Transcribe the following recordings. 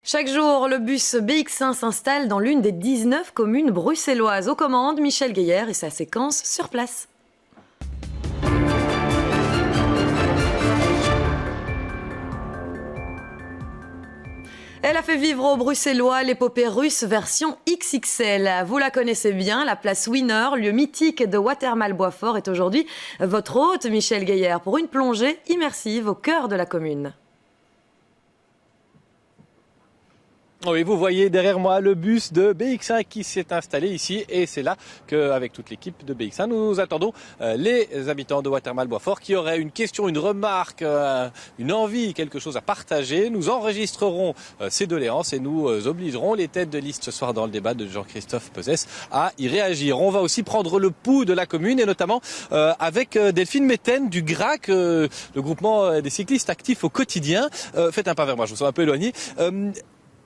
Chaque jour, le bus BX1 s'installe dans l'une des 19 communes bruxelloises. Aux commandes, Michel Gaillard et sa séquence sur place. Elle a fait vivre aux Bruxellois l'épopée russe version XXL. Vous la connaissez bien, la place Wiener, lieu mythique de Watermael-Boisfort, est aujourd'hui votre hôte, Michel Gaillard, pour une plongée immersive au cœur de la commune. Oui, vous voyez derrière moi le bus de BX1 qui s'est installé ici et c'est là qu'avec toute l'équipe de BX1, nous attendons les habitants de Watermael-Boisfort qui auraient une question, une remarque, une envie, quelque chose à partager. Nous enregistrerons ces doléances et nous obligerons les têtes de liste ce soir dans le débat de Jean-Christophe Peuzès à y réagir. On va aussi prendre le pouls de la commune et notamment avec Delphine Métaine du GRAC, le groupement des cyclistes actifs au quotidien. Faites un pas vers moi, je vous sens un peu éloigné.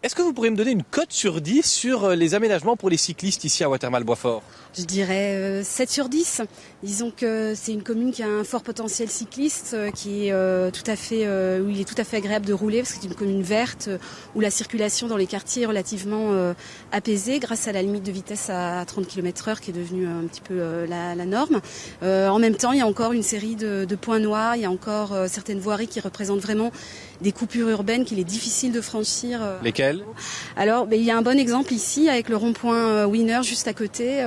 Est-ce que vous pourriez me donner une cote sur 10 sur les aménagements pour les cyclistes ici à Watermael-Boisfort? Je dirais 7 sur 10. Disons que c'est une commune qui a un fort potentiel cycliste, qui est où il est tout à fait agréable de rouler parce que c'est une commune verte où la circulation dans les quartiers est relativement apaisée grâce à la limite de vitesse à 30 km/h qui est devenue un petit peu la norme. En même temps, il y a encore une série de points noirs, il y a encore certaines voiries qui représentent vraiment des coupures urbaines qu'il est difficile de franchir. Lesquelles? Alors, il y a un bon exemple ici avec le rond-point Wiener juste à côté,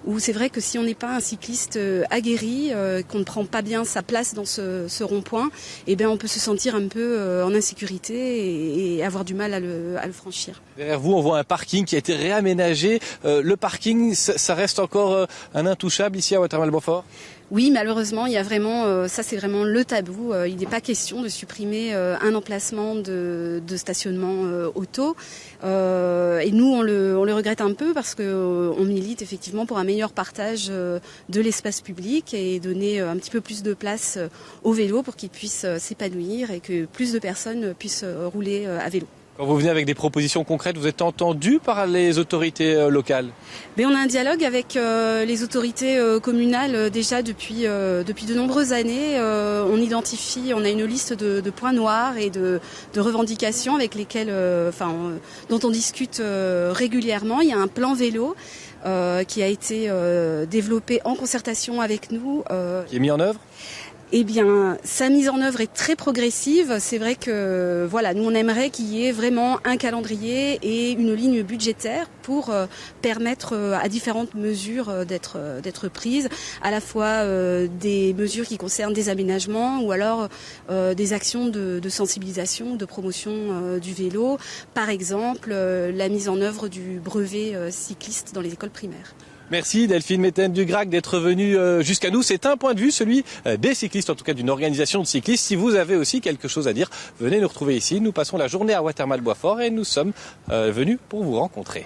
où c'est vrai que si on n'est pas un cycliste aguerri, qu'on ne prend pas bien sa place dans ce rond-point, eh bien on peut se sentir un peu en insécurité et avoir du mal à le franchir. Derrière vous, on voit un parking qui a été réaménagé. Le parking, ça reste encore un intouchable ici à Watermael-Boisfort? Oui, malheureusement, il y a vraiment, ça c'est vraiment le tabou. Il n'est pas question de supprimer un emplacement de stationnement auto. Et nous, on le regrette un peu parce qu'on milite effectivement pour un meilleur partage de l'espace public et donner un petit peu plus de place au vélo pour qu'il puisse s'épanouir et que plus de personnes puissent rouler à vélo. Quand vous venez avec des propositions concrètes, vous êtes entendu par les autorités locales? Mais on a un dialogue avec les autorités communales déjà depuis de nombreuses années. On identifie, on a une liste de points noirs et de revendications avec lesquelles, dont on discute régulièrement. Il y a un plan vélo qui a été développé en concertation avec nous. Qui est mis en œuvre? Eh bien, sa mise en œuvre est très progressive. C'est vrai que voilà, nous on aimerait qu'il y ait vraiment un calendrier et une ligne budgétaire pour permettre à différentes mesures d'être prises, à la fois des mesures qui concernent des aménagements ou alors des actions de sensibilisation, de promotion du vélo. Par exemple, la mise en œuvre du brevet cycliste dans les écoles primaires. Merci Delphine Métaine du GRAC d'être venue jusqu'à nous. C'est un point de vue, celui des cyclistes, en tout cas d'une organisation de cyclistes. Si vous avez aussi quelque chose à dire, venez nous retrouver ici. Nous passons la journée à Watermael-Boisfort et nous sommes venus pour vous rencontrer.